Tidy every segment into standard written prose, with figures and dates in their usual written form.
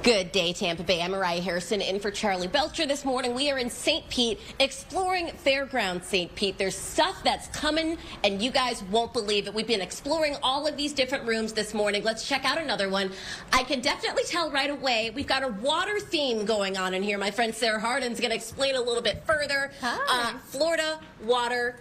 Good day, Tampa Bay. I'm Marriah Harrison in for Charlie Belcher this morning. We are in St. Pete exploring Fairgrounds St. Pete. There's stuff that's coming and you guys won't believe it. We've been exploring all of these different rooms this morning. Let's check out another one. I can definitely tell right away we've got a water theme going on in here. My friend Jennifer Hardin is going to explain a little bit further. Hi. Florida, water.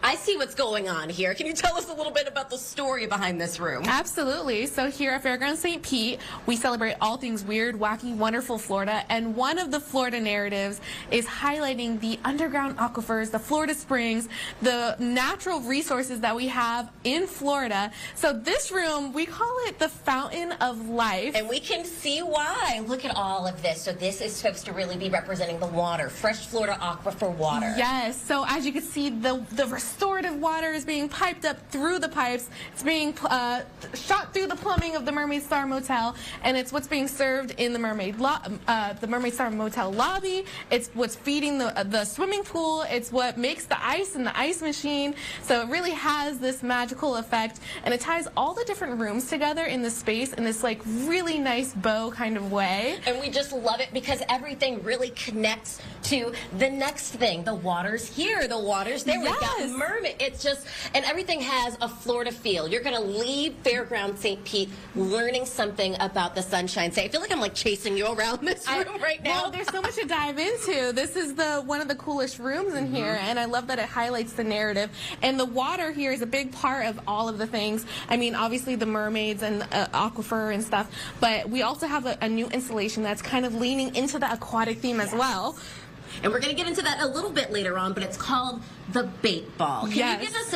I see what's going on here. Can you tell us a little bit about the story behind this room? Absolutely. So here at Fairgrounds St. Pete, we celebrate all things weird, wacky, wonderful Florida. And one of the Florida narratives is highlighting the underground aquifers, the Florida springs, the natural resources that we have in Florida. So this room, we call it the Fountain of Life. And we can see why. Look at all of this. So this is supposed to really be representing the water, fresh Florida aquifer water. Yes. So as you can see, the restorative water is being piped up through the pipes. It's being shot through the plumbing of the Mermaid Star Motel, and it's what's being served in the Mermaid Star Motel lobby. It's what's feeding the swimming pool. It's what makes the ice in the ice machine. So it really has this magical effect, and it ties all the different rooms together in this space in this like really nice bow kind of way. And we just love it because everything really connects to the next thing. The water's here. The water's there. Yes. We've got mermaid. It's just, and everything has a Florida feel. You're going to leave Fairgrounds St. Pete learning something about the Sunshine State. I feel like I'm like chasing you around this room right now. Well, there's so much to dive into. This is one of the coolest rooms in here, and I love that it highlights the narrative. And the water here is a big part of all of the things. I mean, obviously the mermaids and aquifer and stuff, but we also have a new installation that's kind of leaning into the aquatic theme as well. And we're going to get into that a little bit later on, but it's called the Bait Ball. Can you give us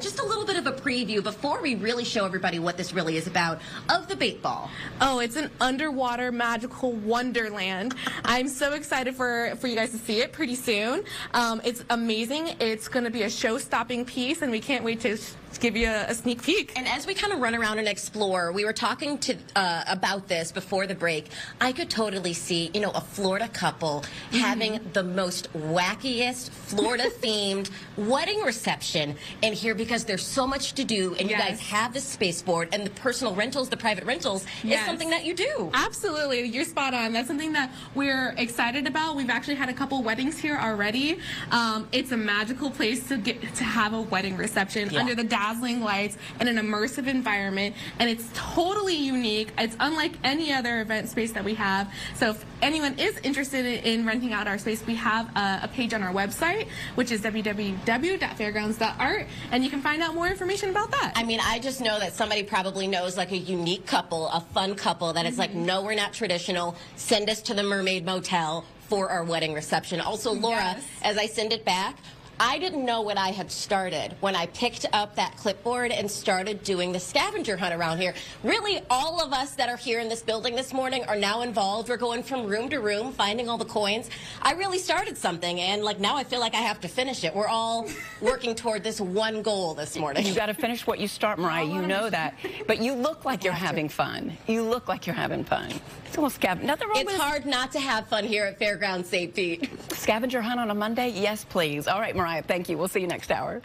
just a little bit of a preview before we really show everybody what this really is about of the Bait Ball? Oh, it's an underwater magical wonderland. I'm so excited for you guys to see it pretty soon. It's amazing. It's going to be a show-stopping piece, and we can't wait to give you a sneak peek. And as we kind of run around and explore, we were talking to about this before the break. I could totally see, you know, a Florida couple having the most wackiest Florida-themed wedding reception in here because there's so much to do, and you guys have the spaceport and the personal rentals, the private rentals is something that you do. Absolutely, you're spot on. That's something that we're excited about. We've actually had a couple weddings here already. It's a magical place to have a wedding reception under the dazzling lights in an immersive environment, and it's totally unique. It's unlike any other event space that we have. So if anyone is interested in renting out our space, we have a page on our website, which is www.fairgrounds.art, and you can find out more information about that. I mean, I just know that somebody probably knows like a unique couple, a fun couple that is like, no, we're not traditional. Send us to the Mermaid Motel for our wedding reception. Also, Laura, as I send it back, I didn't know what I had started when I picked up that clipboard and started doing the scavenger hunt around here. Really, all of us that are here in this building this morning are now involved. We're going from room to room, finding all the coins. I really started something, and like now I feel like I have to finish it. We're all working toward this one goal this morning. You got to finish what you start, Mariah. You know that. But you look like you're having fun. You look like you're having fun. It's almost scavenger. Nothing wrong with it. It's hard not to have fun here at Fairgrounds St. Pete. Scavenger hunt on a Monday? Yes, please. All right, Mariah, thank you. We'll see you next hour.